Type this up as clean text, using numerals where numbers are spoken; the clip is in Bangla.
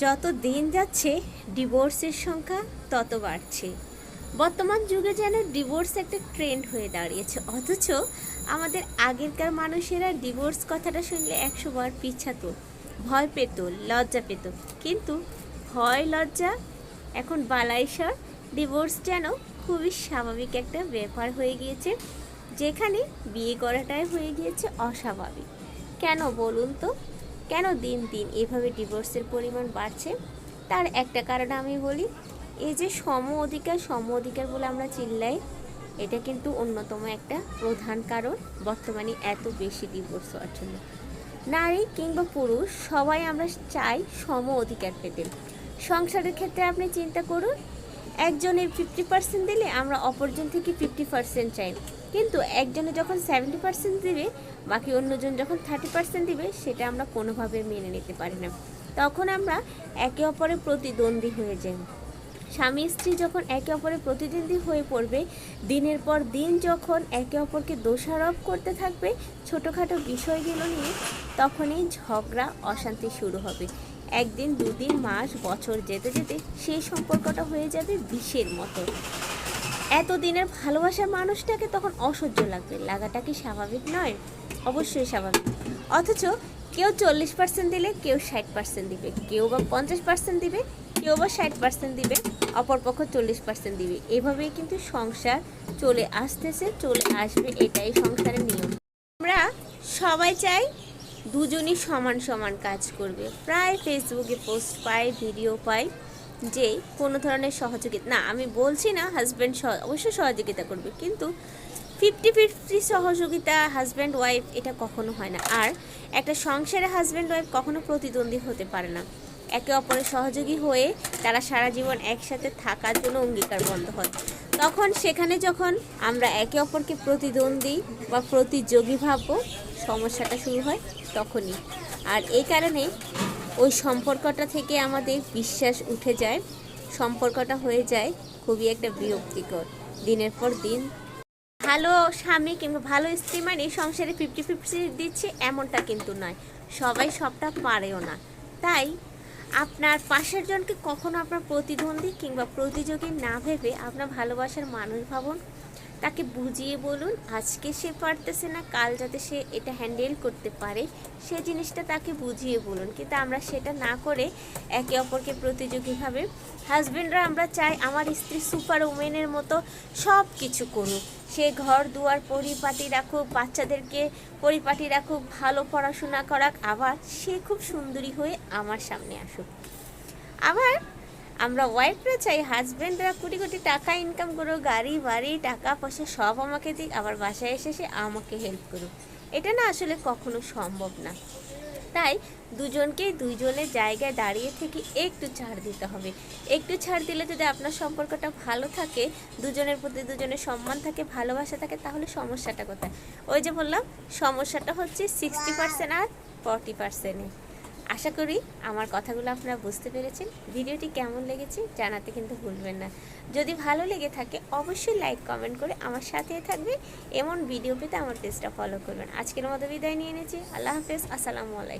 যত দিন যাচ্ছে ডিভোর্সের সংখ্যা তত বাড়ছে। বর্তমান যুগে যেন ডিভোর্স একটা ট্রেন্ড হয়ে দাঁড়িয়েছে, অথচ আমাদের আগেরকার মানুষেরা ডিভোর্স কথাটা শুনলে 100 বার পিছাতো, ভয় পেত, লজ্জা পেত। কিন্তু ভয় লজ্জা এখন বালাইশর, ডিভোর্স যেন খুবই স্বাভাবিক একটা ব্যাপার হয়ে গিয়েছে, যেখানে বিয়ে করাটাই হয়ে গিয়েছে অস্বাভাবিক। কেন বলুন তো, কেন দিন দিন এভাবে ডিভোর্সের পরিমাণ বাড়ছে? তার একটা কারণ আমি বলি, এই যে সম অধিকার বলে আমরা চিল্লাই, এটা কিন্তু অন্যতম একটা প্রধান কারণ বর্তমানে এত বেশি ডিভোর্স হওয়ার জন্য। নারী কিংবা পুরুষ সবাই আমরা চাই সম অধিকার পেতে। সংসারের ক্ষেত্রে আপনি চিন্তা করুন, একজনের 50% দিলে আমরা অপরজন থেকে 50% চাই, কিন্তু একজনে যখন 70% দিবে, বাকি অন্যজন যখন 30% দিবে, সেটা আমরা কোনোভাবে মেনে নিতে পারি না। তখন আমরা একে অপরের প্রতিদ্বন্দ্বী হয়ে যাই। স্বামী স্ত্রী যখন একে অপরের প্রতিদ্বন্দ্বী হয়ে পড়বে, দিনের পর দিন যখন একে অপরকে দোষারোপ করতে থাকবে ছোটোখাটো বিষয়গুলো নিয়ে, তখনই ঝগড়া অশান্তি শুরু হবে। একদিন, দুদিন, মাস, বছর যেতে যেতে সেই সম্পর্কটা হয়ে যাবে বিষের মতো। এতদিনের ভালোবাসার মানুষটাকে তখন অসহ্য লাগবে। লাগাটা কি স্বাভাবিক নয়? অবশ্যই স্বাভাবিক। অথচ কেউ 40% দিলে কেউ 60% দিবে, কেউ বা 50% দিবে, কেউ বা 60% দিবে, অপরপক্ষ 40% দিবে। এভাবেই কিন্তু সংসার চলে আসবে, এটাই সংসারের নিয়ম। আমরা সবাই চাই দুজনই সমান সমান কাজ করবে। প্রায় ফেসবুকে পোস্ট পাই, ভিডিও পাই যে কোনো ধরনের সহযোগিতা না, আমি বলছি না হাজব্যান্ড অবশ্যই সহযোগিতা করবে, কিন্তু 50-50 সহযোগিতা হাজব্যান্ড ওয়াইফ এটা কখনো হয় না। আর একটা সংসারে হাজব্যান্ড ওয়াইফ কখনো প্রতিদ্বন্দ্বী হতে পারে না। একে অপরের সহযোগী হয়ে তারা সারা জীবন একসাথে থাকার জন্য অঙ্গীকারবদ্ধ হয়। তখন সেখানে যখন আমরা একে অপরকে প্রতিদ্বন্দ্বী বা প্রতিযোগী ভাববো, সমস্যাটা শুরু হয় তখনই। আর এই কারণে ওই সম্পর্কটা থেকে আমাদের বিশ্বাস উঠে যায়, সম্পর্কটা হয়ে যায় খুবই একটা বিরক্তিকর। দিনের পর দিন ভালো স্বামী কিংবা ভালো স্ত্রী মানে সংসারে 50-50 দিচ্ছে এমনটা কিন্তু নয়, সবাই সবটা পারেও না। তাই আপনার পাশের জনকে কখনো আপনার প্রতিদ্বন্দ্বী কিংবা প্রতিযোগী না ভেবে আপনার ভালোবাসার মানুষ ভাবুন। তাকে বুঝিয়ে বলুন, আজকে সে পারতেছে না, কাল যাতে সে এটা হ্যান্ডেল করতে পারে, সে জিনিসটা তাকে বুঝিয়ে বলুন। কিন্তু আমরা সেটা না করে একে অপরকে প্রতিযোগীভাবে, হাজব্যান্ডরা আমরা চাই আমার স্ত্রী সুপার উমেনের মতো সব কিছু করুক, সে ঘর দুয়ার পরিপাটি রাখুক, বাচ্চাদেরকে পরিপাটি রাখুক, ভালো পড়াশোনা করাক, আবার সে খুব সুন্দরী হয়ে আমার সামনে আসুক। আবার আমরা ওয়াইফরা চাই হাজব্যান্ডরা কোটি কোটি টাকা ইনকাম করুক, গাড়ি বাড়ি টাকা পয়সা সব আমাকে দিক, আবার বাসায় এসে সে আমাকে হেল্প করুক। এটা না আসলে কখনো সম্ভব না। তাই দুজনকেই দুইজনের জায়গায় দাঁড়িয়ে থেকে একটু ছাড় দিতে হবে। একটু ছাড় দিলে যদি আপনার সম্পর্কটা ভালো থাকে, দুজনের প্রতি দুজনের সম্মান থাকে, ভালোবাসা থাকে, তাহলে সমস্যাটা কোথায়? ওই যে বললাম, সমস্যাটা হচ্ছে 60% আর 40%-এ। আশা করি আমার কথাগুলো আপনারা বুঝতে পেরেছেন। ভিডিওটি কেমন লেগেছে জানাতে কিন্তু ভুলবেন না। যদি ভালো লেগে থাকে অবশ্যই লাইক কমেন্ট করে আমার সাথে থাকবে। এমন ভিডিও পেতে আমার পেজটা ফলো করবেন। আজকের মতো বিদায় নিয়ে নিয়েছি। আল্লাহ হাফেজ, আসসালামু আলাইকুম।